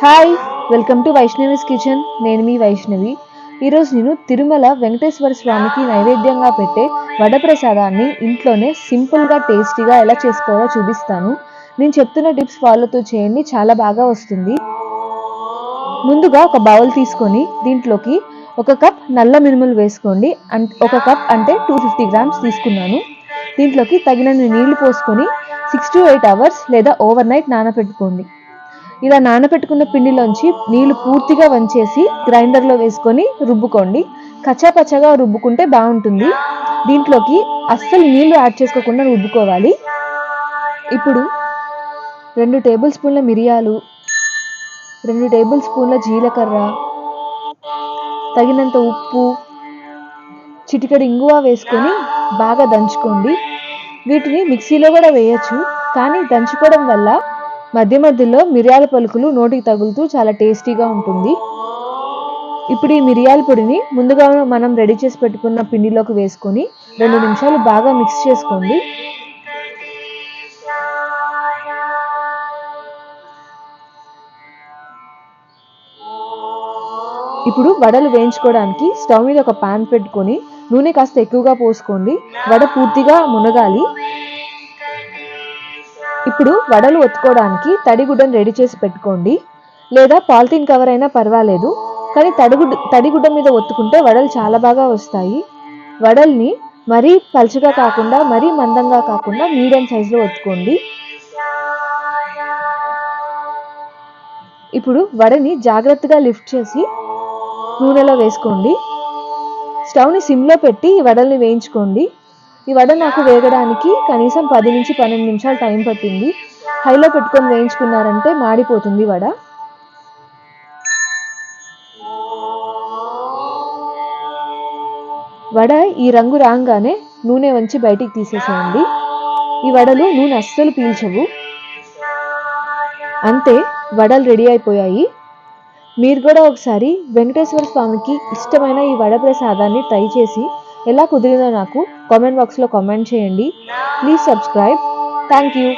Hi, welcome to Vaishnavi's kitchen. నేను మీ వైష్ణవి. ఈరోజు నేను తిరుమల వెంకటేశ్వర స్వామికి నైవేద్యంగా పెట్టే వడప్రసాదాన్ని ఇంట్లోనే సింపుల్గా టేస్టీగా ఎలా చేసుకోవాలో చూపిస్తాను. నేను చెప్తున్న టిప్స్ ఫాలోతో చేయండి, చాలా బాగా వస్తుంది. ముందుగా ఒక బౌల్ తీసుకొని దీంట్లోకి ఒక కప్ నల్ల మినుములు వేసుకోండి. ఒక కప్ అంటే 250 గ్రామ్స్ తీసుకున్నాను. దీంట్లోకి తగినన్ని నీళ్లు పోసుకొని 6 to 8 అవర్స్ లేదా ఓవర్ నైట్ నానబెట్టుకోండి. ఇలా నానబెట్టుకున్న పిండిలోంచి నీళ్లు పూర్తిగా వంచేసి గ్రైండర్లో వేసుకొని రుబ్బుకోండి. కచ్చాపచ్చగా రుబ్బుకుంటే బాగుంటుంది. దీంట్లోకి అస్సలు నీళ్లు యాడ్ చేసుకోకుండా రుబ్బుకోవాలి. ఇప్పుడు 2 టేబుల్ స్పూన్ల మిరియాలు, 2 టేబుల్ స్పూన్ల జీలకర్ర, తగినంత ఉప్పు, చిటికెడు ఇంగువ వేసుకొని బాగా దంచుకోండి. వీటిని మిక్సీలో కూడా వేయచ్చు, కానీ దంచుకోవడం వల్ల మధ్య మధ్యలో మిరియాల పలుకులు నోటికి తగులుతూ చాలా టేస్టీగా ఉంటుంది. ఇప్పుడు ఈ మిరియాల పొడిని ముందుగా మనం రెడీ చేసి పెట్టుకున్న పిండిలోకి వేసుకొని 2 నిమిషాలు బాగా మిక్స్ చేసుకోండి. ఇప్పుడు వడలు వేయించుకోవడానికి స్టవ్ మీద ఒక పాన్ పెట్టుకొని నూనె కాస్త ఎక్కువగా పోసుకోండి. వడ పూర్తిగా మునగాలి. ఇప్పుడు వడలు ఒత్తుకోవడానికి తడిగుడ్డను రెడీ చేసి పెట్టుకోండి, లేదా పాలిథిన్ కవర్ అయినా పర్వాలేదు, కానీ తడిగుడ్డ మీద ఒత్తుకుంటే వడలు చాలా బాగా వస్తాయి. వడల్ని మరీ పలుచగా కాకుండా మరీ మందంగా కాకుండా మీడియం సైజులో ఒత్తుకోండి. ఇప్పుడు వడని జాగ్రత్తగా లిఫ్ట్ చేసి నూనెలో వేసుకోండి. స్టవ్ని సిమ్లో పెట్టి ఈ వడల్ని వేయించుకోండి. ఈ వడ నాకు వేగడానికి కనీసం 10 నుంచి 12 నిమిషాలు టైం పట్టింది. హైలో పెట్టుకొని వేయించుకున్నారంటే మాడిపోతుంది వడ. వడ ఈ రంగు రాగానే నూనె వంచి బయటికి తీసేసేయండి. ఈ వడలు నూనె అస్సలు పీల్చవు. అంతే, వడలు రెడీ అయిపోయాయి. మీరు కూడా ఒకసారి వెంకటేశ్వర స్వామికి ఇష్టమైన ఈ వడ ప్రసాదాన్ని ట్రై చేసి ఎలా కుదిరిందో నాకు కామెంట్ బాక్స్లో కామెంట్ చేయండి. Please subscribe. Thank you.